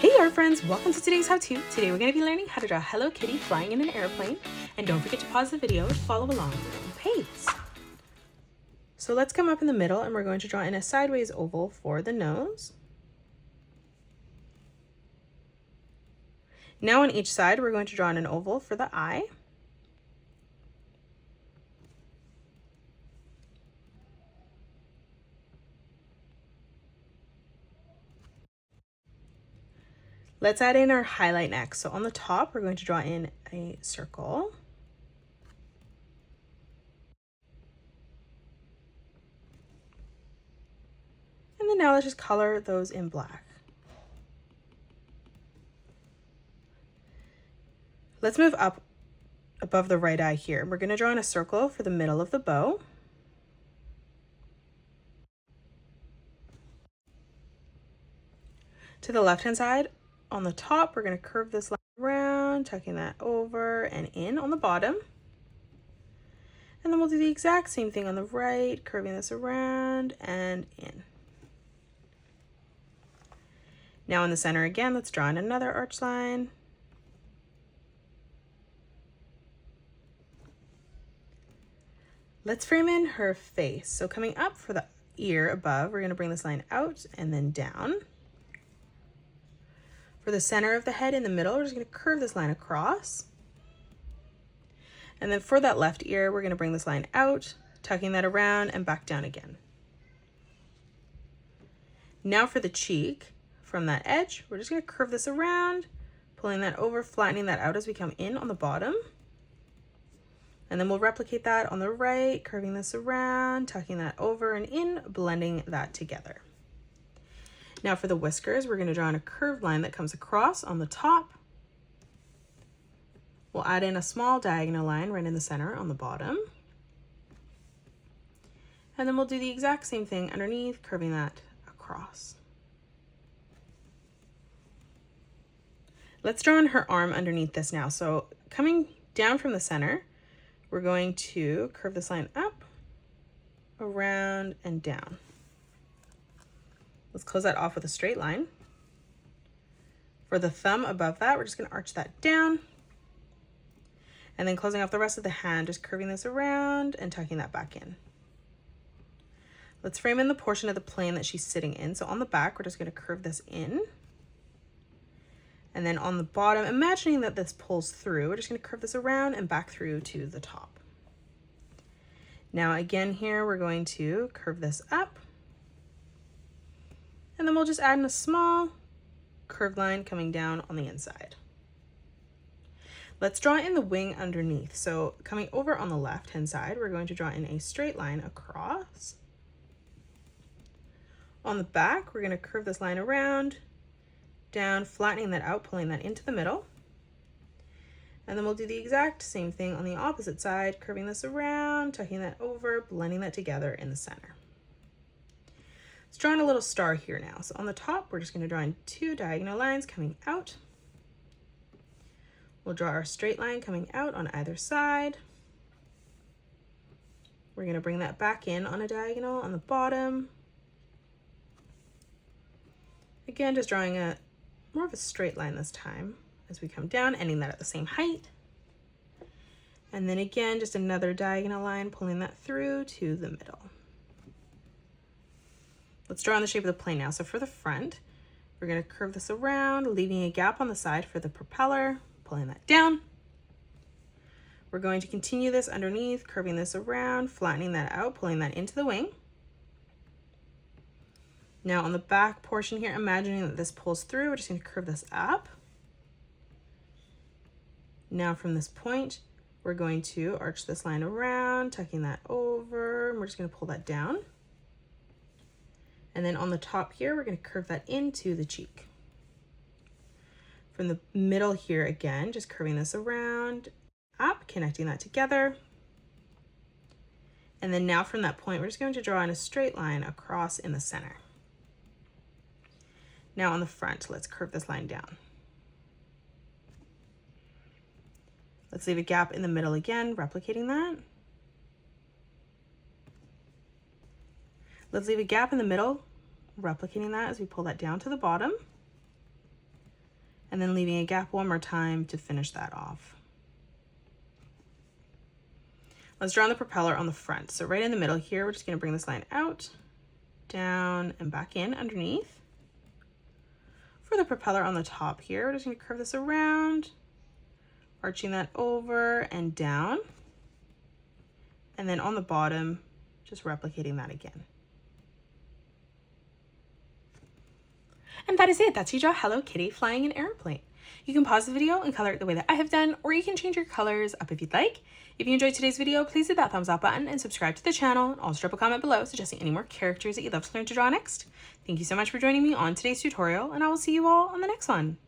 Hey art friends, welcome to today's how-to. Today we're going to be learning how to draw Hello Kitty flying in an airplane. And don't forget to pause the video and follow along at your own pace. So let's come up in the middle and we're going to draw in a sideways oval for the nose. Now on each side we're going to draw in an oval for the eye. Let's add in our highlight next. So on the top, we're going to draw in a circle. And then now let's just color those in black. Let's move up above the right eye here. We're going to draw in a circle for the middle of the bow. To the left-hand side, on the top, we're going to curve this line around, tucking that over and in on the bottom. And then we'll do the exact same thing on the right, curving this around and in. Now in the center again, let's draw in another arch line. Let's frame in her face. So coming up for the ear above, we're going to bring this line out and then down. For the center of the head in the middle, we're just going to curve this line across. And then for that left ear, we're going to bring this line out, tucking that around and back down again. Now for the cheek, from that edge, we're just going to curve this around, pulling that over, flattening that out as we come in on the bottom. And then we'll replicate that on the right, curving this around, tucking that over and in, blending that together. Now for the whiskers, we're going to draw in a curved line that comes across on the top. We'll add in a small diagonal line right in the center on the bottom. And then we'll do the exact same thing underneath, curving that across. Let's draw in her arm underneath this now. So coming down from the center, we're going to curve this line up, around, and down. Let's close that off with a straight line. For the thumb above that, we're just going to arch that down. And then closing off the rest of the hand, just curving this around and tucking that back in. Let's frame in the portion of the plane that she's sitting in. So on the back, we're just going to curve this in. And then on the bottom, imagining that this pulls through, we're just going to curve this around and back through to the top. Now again here, we're going to curve this up. And then we'll just add in a small curved line coming down on the inside. Let's draw in the wing underneath. So coming over on the left-hand side, we're going to draw in a straight line across. On the back, we're going to curve this line around, down, flattening that out, pulling that into the middle. And then we'll do the exact same thing on the opposite side, curving this around, tucking that over, blending that together in the center. Let's draw in a little star here now. So on the top, we're just going to draw in two diagonal lines coming out. We'll draw our straight line coming out on either side. We're going to bring that back in on a diagonal on the bottom. Again, just drawing more of a straight line this time as we come down, ending that at the same height. And then again, just another diagonal line, pulling that through to the middle. Let's draw in the shape of the plane now. So for the front, we're going to curve this around, leaving a gap on the side for the propeller, pulling that down. We're going to continue this underneath, curving this around, flattening that out, pulling that into the wing. Now on the back portion here, imagining that this pulls through, we're just going to curve this up. Now from this point, we're going to arch this line around, tucking that over, and we're just going to pull that down. And then on the top here, we're going to curve that into the cheek. From the middle here again, just curving this around, up, connecting that together. And then now from that point, we're just going to draw in a straight line across in the center. Now on the front, let's curve this line down. Let's leave a gap in the middle again, replicating that. Let's leave a gap in the middle, replicating that as we pull that down to the bottom. and then leaving a gap one more time to finish that off. Let's draw on the propeller on the front. So right in the middle here, we're just going to bring this line out, down, and back in underneath. For the propeller on the top here, we're just going to curve this around, arching that over and down. And then on the bottom, just replicating that again. And that is it. That's how you draw Hello Kitty flying an airplane. You can pause the video and color it the way that I have done, or you can change your colors up if you'd like. If you enjoyed today's video, please hit that thumbs up button and subscribe to the channel, and also drop a comment below suggesting any more characters that you'd love to learn to draw next. Thank you so much for joining me on today's tutorial, and I will see you all on the next one.